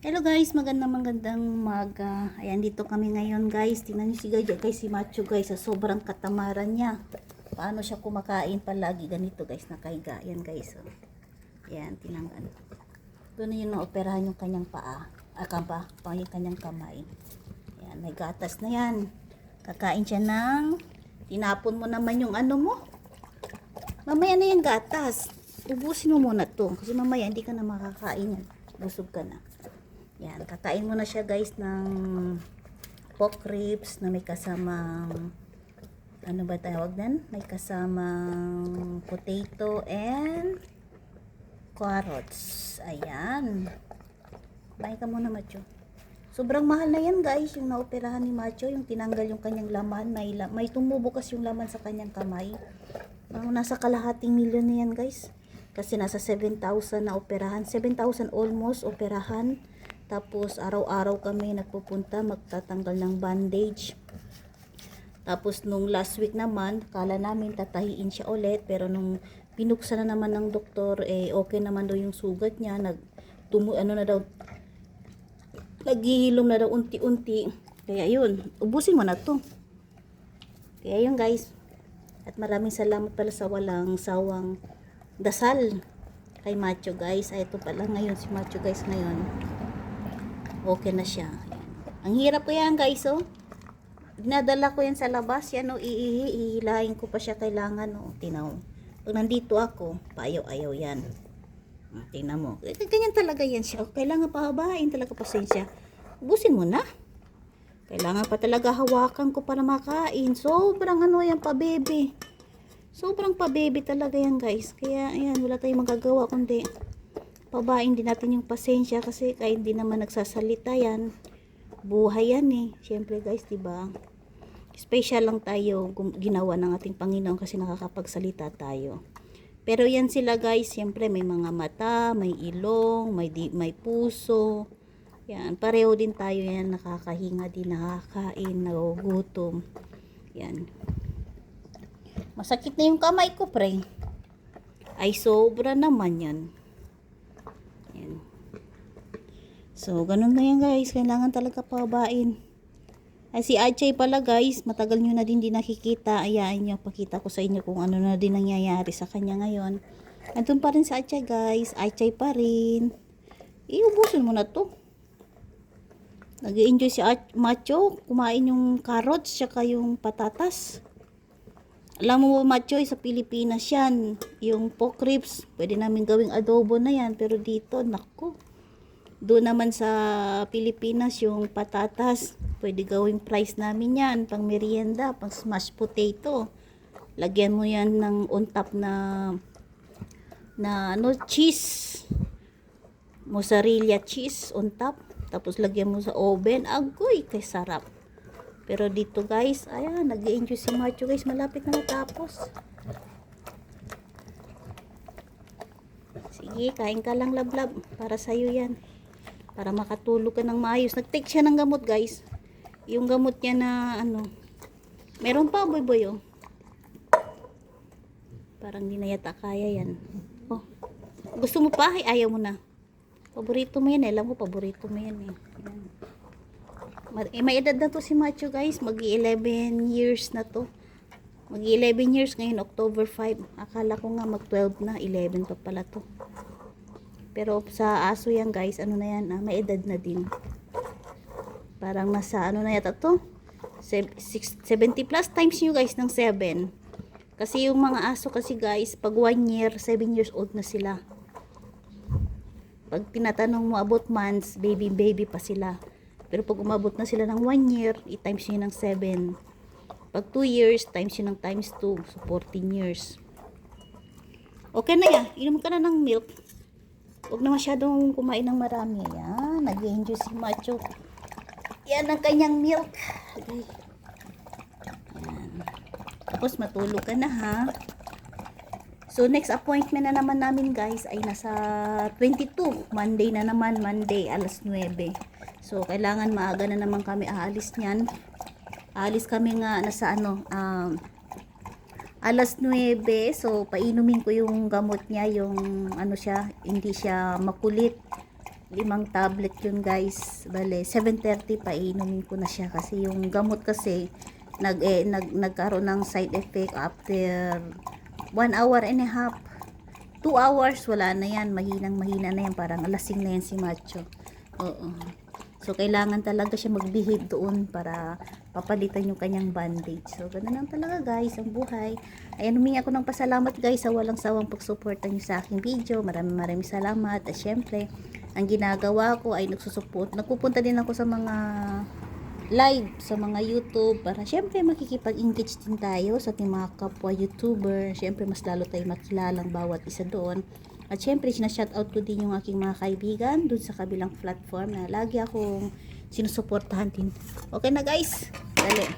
Hello guys, magandang umaga. Ayan, dito kami ngayon guys. Tingnan niyo si guys, si Macho guys, sa sobrang katamaran niya. Paano siya kumakain palagi ganito guys, nakahiga. Ayan guys. Oh. Ayan, tinanggal. Doon na yun na-operahan yung kanyang paa. Yung kanyang kamay. Ayan, may gatas na yan. Kakain siya ng, tinapon mo naman yung ano mo. Mamaya na yung gatas. Ubusin mo muna to. Kasi mamaya hindi ka na makakain yan. Busog ka na. Yan, kakain mo na siya guys ng pork ribs na may kasamang, ano ba tawag nan? May kasamang potato and carrots. Ayan. Bahay ka muna, Macho. Sobrang mahal na yan guys, yung naoperahan ni Macho, yung tinanggal yung kanyang laman. May tumubo kasi yung laman sa kanyang kamay. Nasa kalahating milyon na yan guys. Kasi nasa 7,000 na operahan. 7,000 almost operahan. Tapos araw-araw kami nagpupunta, magtatanggal ng bandage. Tapos nung last week naman, kala namin tatahiin siya ulit, pero nung pinuksan na naman ng doktor, okay naman daw yung sugat niya, naghihilom na daw unti-unti. Kaya yun, ubusin mo na to. Kaya yun guys. At maraming salamat pala sa walang sawang dasal kay Macho guys. Ay ito pala ngayon si Macho guys ngayon. Okay na siya. Ang hirap ko yan guys, oh. Dinadala ko yan sa labas, yan, oh, ihihilahin ko pa siya kailangan, oh. Tinaw. Pag nandito ako, paayaw-ayaw yan. Tingnan mo. Ganyan talaga yan siya. Kailangan pahabain talaga pasensya. Ubusin mo na. Kailangan pa talaga hawakan ko para makain. Sobrang ano yan pa baby. Sobrang pa baby talaga yan guys. Kaya ayan, wala tayong magagawa kundi pabain din natin yung pasensya kasi kahit hindi naman nagsasalita yan, buhay yan eh. Syempre guys, diba? Special lang tayo ginawa ng ating Panginoon kasi nakakapagsalita tayo. Pero yan sila guys, syempre may mga mata, may ilong, may puso. Yan, pareho din tayo yan, nakakahinga din, nakakain, nagugutom. Yan. Masakit na yung kamay ko, pre. Ay, sobra naman yan. Yan. So, ganun na yan guys. Kailangan talaga pabain. Ay, si Achay pala guys, matagal nyo na din nakikita. Ayain nyo, pakita ko sa inyo kung ano na din nangyayari sa kanya ngayon. Andun pa rin si Achay guys. Achay pa rin. Iubusin mo na to. Nag-i-enjoy si Macho. Kumain yung carrots, tsaka yung patatas. Alam mo Macho, sa Pilipinas yan, yung pork ribs, pwede namin gawing adobo na yan, pero dito, naku, doon naman sa Pilipinas, yung patatas, pwede gawing fries namin yan, pang merienda, pang smashed potato. Lagyan mo yan ng on top na ano, cheese, mozzarella cheese on top, tapos lagyan mo sa oven, agoy, kay sarap. Pero dito guys, ayan, nag-i-enjoy si Macho guys, malapit na matapos. Sige, kain ka lang lablab, para sa'yo yan. Para makatulog ka ng maayos. Nag-take siya ng gamot guys. Yung gamot niya na ano, meron pa boy oh. Parang di na yata kaya yan. Oh, gusto mo pa? Ay, ayaw mo na. Paborito mo yan, alam mo, paborito mo yan eh. Ayan. May edad na to si Macho guys, mag-11 years na to. Mag-11 years ngayon, October 5. Akala ko nga mag-12 na, 11 pa pala to. Pero sa aso yan guys, ano na yan, may edad na din. Parang nasa ano na yata to, 70 plus times nyo guys ng 7. Kasi yung mga aso kasi guys, pag 1 year, 7 years old na sila. Pag tinatanong mo about months, baby pa sila. Pero pag umabot na sila ng 1 year, i-times nyo ng 7. Pag 2 years, times nyo ng times 2. So, 14 years. Okay na yan. Inom ka na ng milk. Huwag na masyadong kumain ng marami. Yan. Nag-enjoy si Macho. Yan ang kanyang milk. Okay. Yan. Tapos matulog ka na ha. So, next appointment na naman namin guys ay nasa 22. Monday na naman. Monday, alas 9. So, kailangan maaga na naman kami aalis niyan. Aalis kami nga nasa ano, alas 9. So, painumin ko yung gamot niya, yung ano siya, hindi siya makulit. 5 tablet yun guys. Bale, 7:30 pa inumin ko na siya kasi yung gamot kasi nagkaroon ng side effect after 1 hour and a half. 2 hours, wala na yan. Mahina na yan. Parang alasing na yan si Macho. Oo. So, kailangan talaga siya mag-behave doon para papalitan yung kanyang bandage. So, ganun lang talaga guys, ang buhay. Ayan, humingi ako ng pasalamat guys sa walang sawang pagsuporta niyo sa aking video. Maraming salamat. At syempre, ang ginagawa ko ay nagsusupport. Nagpupunta din ako sa mga live sa mga YouTube para syempre makikipag-engage din tayo sa ating mga kapwa YouTuber. Syempre mas lalo tayo makilalang bawat isa doon. At syempre sinashoutout ko din yung aking mga kaibigan doon sa kabilang platform na lagi akong sinusuportahan din. Okay na guys, dali.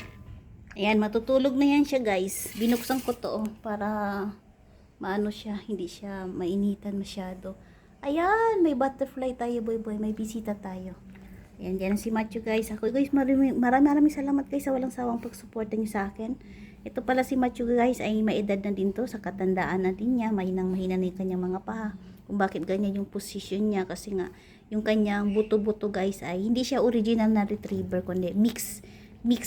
Ayan, matutulog na yan siya guys. Binuksan ko to para maano siya, hindi siya mainitan masyado. Ayan, may butterfly tayo boy. May bisita tayo. Ayan, dyan si Macho guys. Ako guys, maraming salamat guys sa walang sawang pagsuporta niyo sa akin. Ito pala si Macho guys ay may edad na din to, sa katandaan na din niya. Mahina na yung kanyang mga paa. Kung bakit ganyan yung position niya kasi nga yung kanyang buto-buto guys ay hindi siya original na retriever kundi mix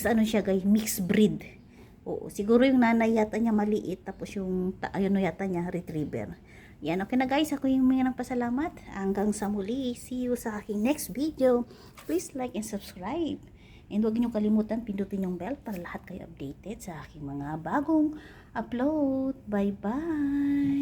ano siya guys, mix breed. Oo, siguro yung nanay yata niya maliit tapos yung ayun yata niya retriever. Yan, okay na guys. Ako yung mga pasalamat. Hanggang sa muli. See you sa aking next video. Please like and subscribe. And huwag niyo kalimutan pindutin yung bell para lahat kayo updated sa aking mga bagong upload. Bye-bye!